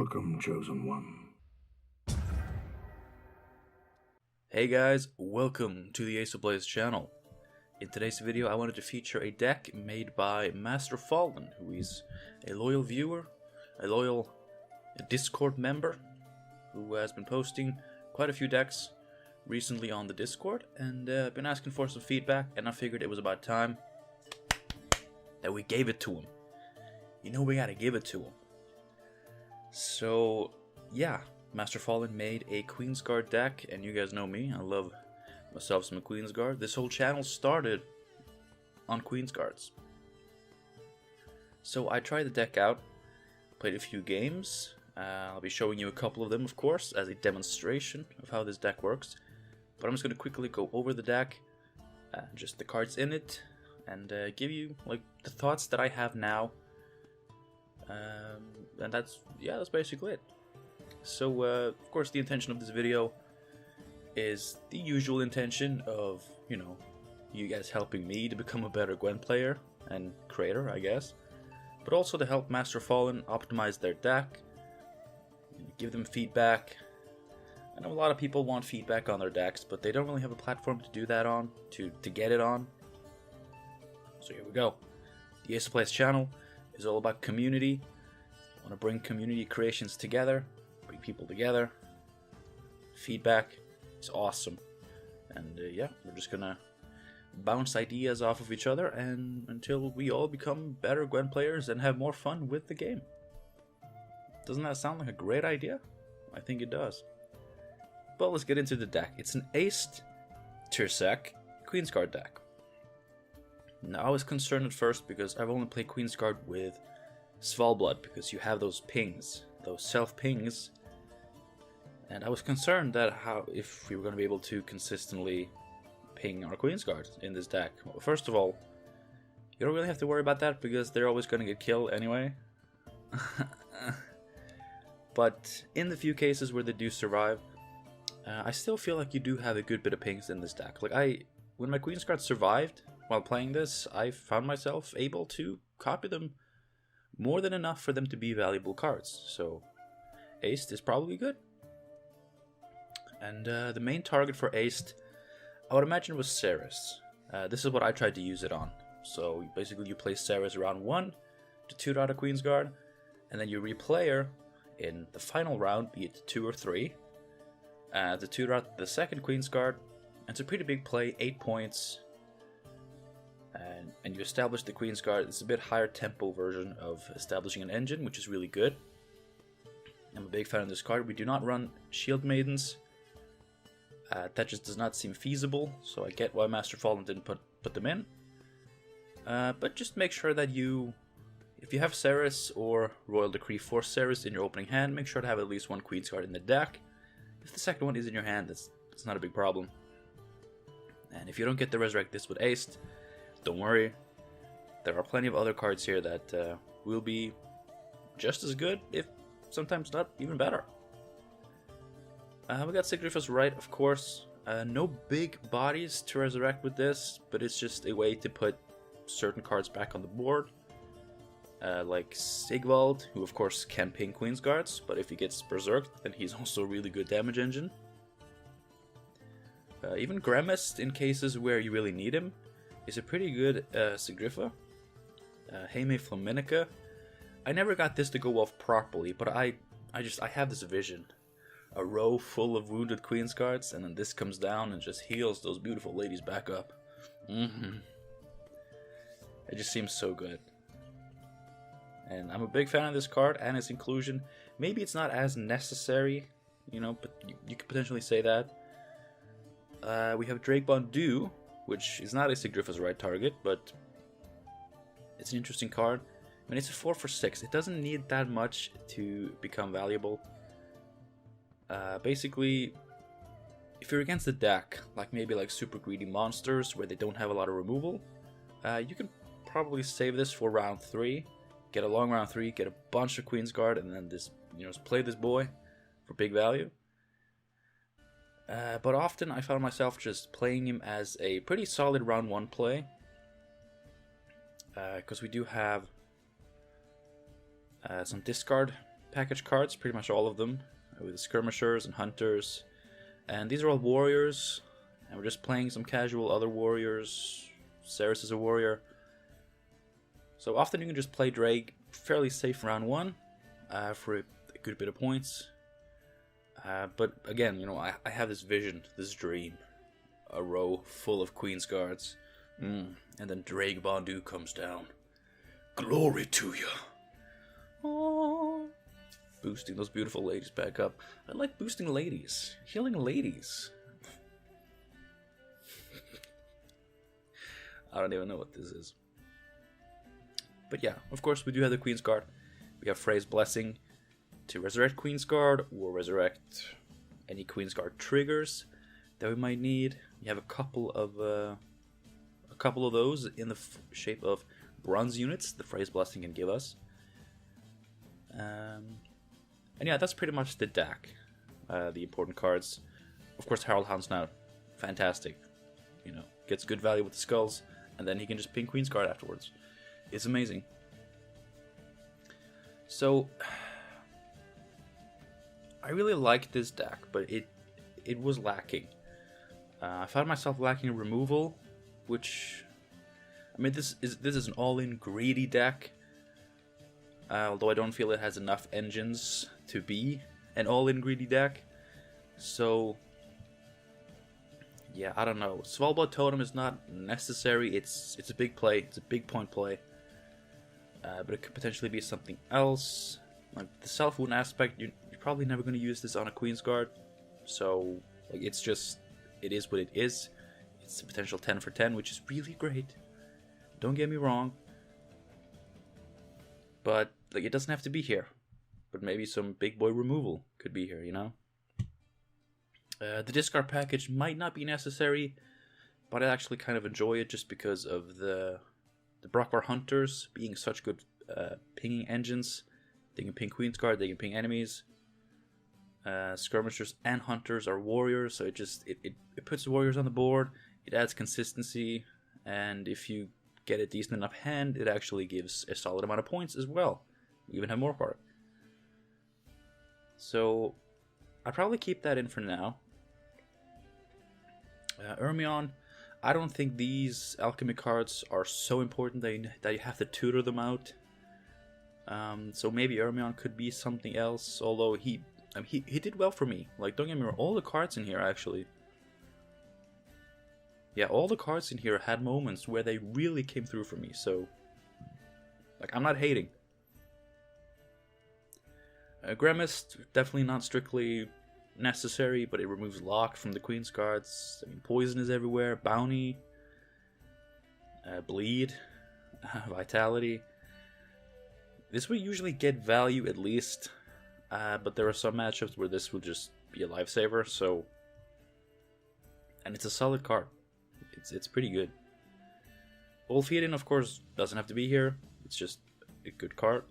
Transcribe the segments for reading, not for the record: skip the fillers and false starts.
Welcome, Chosen One. Hey guys, welcome to the Ace of Blaze channel. In today's video I wanted to feature a deck made by Master Fallen, who is a loyal viewer, a loyal Discord member, who has been posting quite a few decks recently on the Discord, and been asking for some feedback, and I figured it was about time that we gave it to him. You know, we gotta give it to him. So, yeah, Master Fallen made a Queensguard deck, and you guys know me, I love myself some Queensguard. This whole channel started on Queensguards. So I tried the deck out, played a few games. I'll be showing you a couple of them, of course, as a demonstration of how this deck works. But I'm just going to quickly go over the deck, just the cards in it, and give you like the thoughts that I have now. And that's basically it. So, of course, the intention of this video is the usual intention of, you know, you guys helping me to become a better Gwen player and creator, I guess. But also to help Master Fallen optimize their deck, give them feedback. I know a lot of people want feedback on their decks, but they don't really have a platform to do that on, to get it on. So here we go. The Ace of Blaze channel is all about community. I want to bring community creations together, bring people together. Feedback is awesome. And yeah, we're just gonna bounce ideas off of each other and until we all become better Gwen players and have more fun with the game. Doesn't that sound like a great idea? I think it does. But let's get into the deck. It's an aced Tirsec Queensguard deck. Now I was concerned at first because I've only played Queensguard with Svalblood, because you have those pings, those self pings, and I was concerned that if we were going to be able to consistently ping our Queensguard in this deck. Well, first of all, you don't really have to worry about that because they're always going to get killed anyway. But in the few cases where they do survive, I still feel like you do have a good bit of pings in this deck. Like when my Queensguard survived while playing this, I found myself able to copy them more than enough for them to be valuable cards. So Aced is probably good. And the main target for Aced, I would imagine, was Ceres. This is what I tried to use it on. So basically you play Ceres around 1 to 2 out of Queensguard, and then you replay her in the final round, be it 2 or 3. The 2 out the second Queensguard. It's a pretty big play, 8 points. And you establish the Queensguard. It's a bit higher tempo version of establishing an engine, which is really good. I'm a big fan of this card. We do not run Shield Maidens. That just does not seem feasible, so I get why Master Fallen didn't put them in. But just make sure that if you have Ceres or Royal Decree for Ceres in your opening hand, make sure to have at least one Queensguard in the deck. If the second one is in your hand, that's not a big problem. And if you don't get to resurrect this with Aced, don't worry. There are plenty of other cards here that will be just as good, if sometimes not even better. We got Sigrifa's Right, of course. No big bodies to resurrect with this, but it's just a way to put certain cards back on the board. Like Sigvald, who of course can ping Queensguards, but if he gets berserked, then he's also a really good damage engine. Even Gremist, in cases where you really need him, is a pretty good Sigrifa. Heime Flaminica. I never got this to go off properly, but I have this vision. A row full of wounded Queensguards, and then this comes down and just heals those beautiful ladies back up. It just seems so good. And I'm a big fan of this card and its inclusion. Maybe it's not as necessary, you know, but you could potentially say that. We have Drake Bondu, which is not a Sigrifa's Right target, but it's an interesting card. I mean, it's a 4 for 6. It doesn't need that much to become valuable. Basically, if you're against a deck, maybe super greedy monsters where they don't have a lot of removal, you can probably save this for round 3. Get a long round 3, get a bunch of Queensguard, and then just play this boy for big value. But often I found myself just playing him as a pretty solid round 1 play. Because we do have some discard package cards, pretty much all of them, with skirmishers and hunters. And these are all warriors, and we're just playing some casual other warriors. Ceres is a warrior. So often you can just play Drake fairly safe round 1 for a good bit of points. But again, you know, I have this vision, this dream. A row full of Queen's Guards. And then Drake Bondu comes down. Glory to you. Oh. Boosting those beautiful ladies back up. I like boosting ladies. Healing ladies. I don't even know what this is. But yeah, of course we do have the Queen's Guard. We have Frey's Blessing to resurrect Queen's Guard or resurrect any Queen's Guard triggers that we might need. We have a couple of those in the shape of bronze units the Frey's Blessing can give us. And yeah, that's pretty much the deck. The important cards. Of course, Harald Hound's now fantastic. You know, gets good value with the skulls, and then he can just ping Queen's Guard afterwards. It's amazing. So I really like this deck, but it was lacking. I found myself lacking removal, which, I mean, this is an all-in greedy deck. Although I don't feel it has enough engines to be an all-in greedy deck. So yeah, I don't know. Svalbard Totem is not necessary. It's a big play. It's a big point play. But it could potentially be something else. Like the self-wound aspect, you're probably never going to use this on a Queen's Guard. So like it is what it is. It's a potential 10 for 10, which is really great. Don't get me wrong. But like it doesn't have to be here. But maybe some big boy removal could be here, you know? The discard package might not be necessary, but I actually kind of enjoy it just because of the Brockvar Hunters being such good pinging engines. They can ping Queen's Guard, they can ping enemies. Skirmishers and Hunters are warriors, so it puts the warriors on the board, it adds consistency, and if you get a decent enough hand, it actually gives a solid amount of points as well. You even have more for it. So I'd probably keep that in for now. Ermion, I don't think these alchemy cards are so important that you have to tutor them out. So maybe Ermion could be something else, although he did well for me. Like, don't get me wrong, all the cards in here actually. Yeah, all the cards in here had moments where they really came through for me, so like, I'm not hating. Gremist, definitely not strictly necessary, but it removes lock from the Queen's Guards. I mean, poison is everywhere. Bounty, bleed, vitality. This will usually get value at least, but there are some matchups where this will just be a lifesaver. So, and it's a solid card. It's pretty good. Wolfheiden, of course, doesn't have to be here. It's just a good card.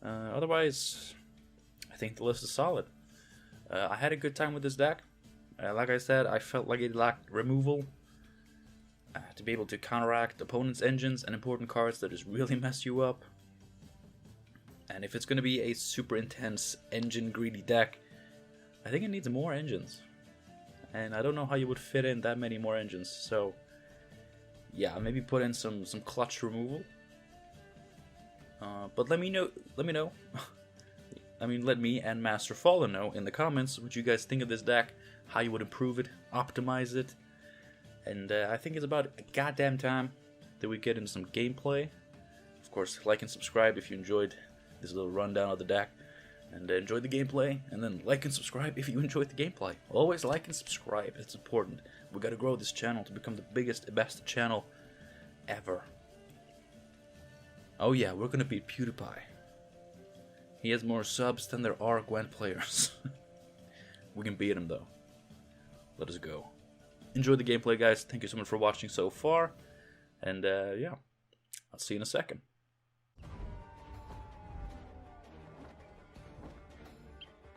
Otherwise, I think the list is solid. I had a good time with this deck. Like I said, I felt like it lacked removal to be able to counteract opponents' engines and important cards that just really mess you up. And if it's going to be a super intense engine greedy deck, I think it needs more engines. And I don't know how you would fit in that many more engines. So yeah, maybe put in some clutch removal. But let me know. I mean, let me and Master Fallen know in the comments what you guys think of this deck, how you would improve it, optimize it. And I think it's about a goddamn time that we get into some gameplay. Of course, like and subscribe if you enjoyed this little rundown of the deck. And enjoy the gameplay, and then like and subscribe if you enjoyed the gameplay. Always like and subscribe, it's important. We gotta grow this channel to become the biggest, best channel ever. Oh yeah, we're gonna beat PewDiePie. He has more subs than there are Gwent players. We can beat him though. Let us go. Enjoy the gameplay, guys. Thank you so much for watching so far. And yeah, I'll see you in a second.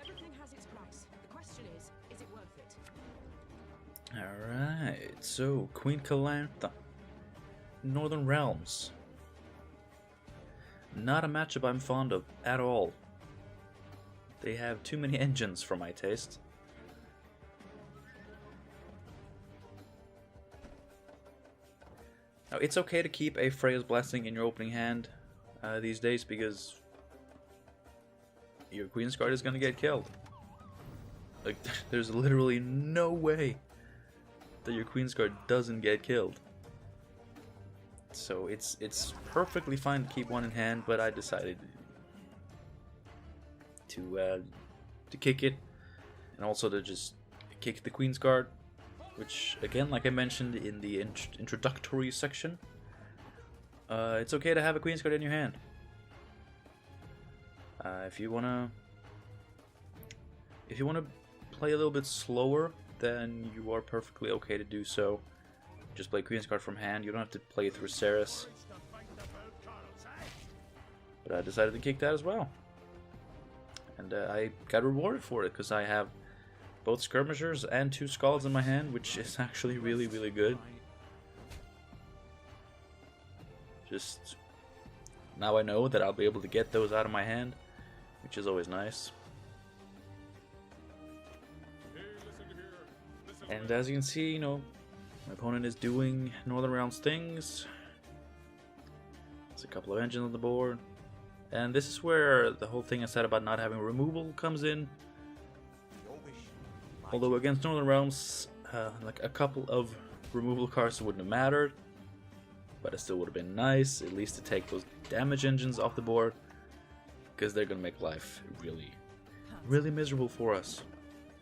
Everything has its price. The question is it worth it? Alright, so Queen Calantha. Northern Realms. not a matchup I'm fond of at all. They have too many engines for my taste. Now, it's okay to keep a Freya's Blessing in your opening hand these days, because your Queen's Guard is going to get killed. Like, there's literally no way that your Queen's Guard doesn't get killed. So it's perfectly fine to keep one in hand, but I decided to kick it, and also to just kick the Queen's Guard, which, again, like I mentioned in the introductory section, it's okay to have a Queen's Guard in your hand. If you wanna play a little bit slower, then you are perfectly okay to do so. Just play Queen's Guard from hand. You don't have to play through Ceres. But I decided to kick that as well. And I got rewarded for it, because I have both Skirmishers and 2 Scalds in my hand, which is actually really, really good. Just now I know that I'll be able to get those out of my hand, which is always nice. And as you can see, you know, my opponent is doing Northern Realms things. There's a couple of engines on the board. And this is where the whole thing I said about not having removal comes in. Although against Northern Realms, like a couple of removal cards wouldn't have mattered. But it still would have been nice, at least to take those damage engines off the board. Because they're going to make life really, really miserable for us.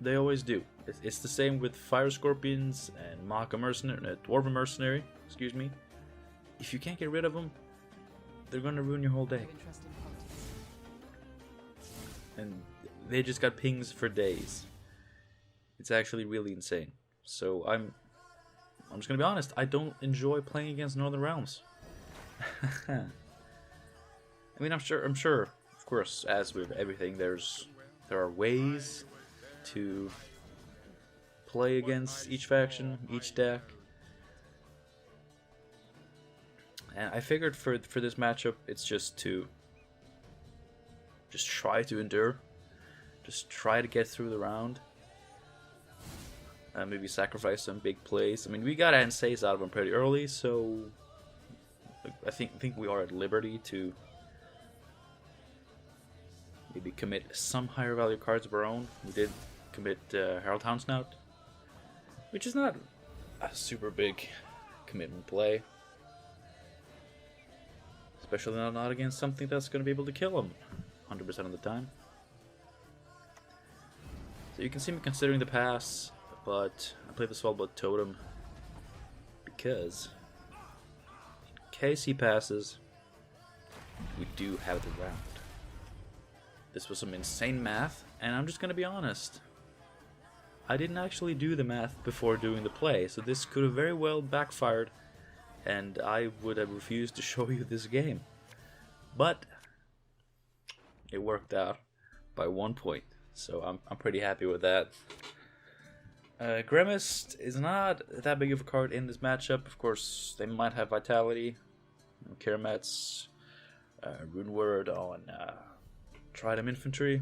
They always do. It's the same with Fire Scorpions and Maka Mercenary, Dwarven Mercenary, excuse me. If you can't get rid of them, they're going to ruin your whole day. And they just got pings for days. It's actually really insane. So I'm just going to be honest, I don't enjoy playing against Northern Realms. I mean, I'm sure, of course, as with everything, there are ways to play against each faction, each deck. And I figured for this matchup, it's just try to endure. Just try to get through the round. Maybe sacrifice some big plays. I mean, we got Ansays out of them pretty early, so I think we are at liberty to maybe commit some higher value cards of our own. We did commit Herald Houndsnout, which is not a super big commitment play. Especially not against something that's going to be able to kill him 100% of the time. So you can see me considering the pass, but I play the Svalbard Totem because in case he passes, we do have the round. This was some insane math, and I'm just going to be honest. I didn't actually do the math before doing the play, so this could have very well backfired, and I would have refused to show you this game. But it worked out by 1 point, so I'm pretty happy with that. Gremist is not that big of a card in this matchup. Of course, they might have Vitality, Karamet's Runeword on Tridem Infantry,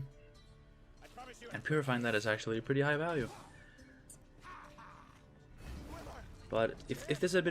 and Purifying that is actually a pretty high value. But if this had been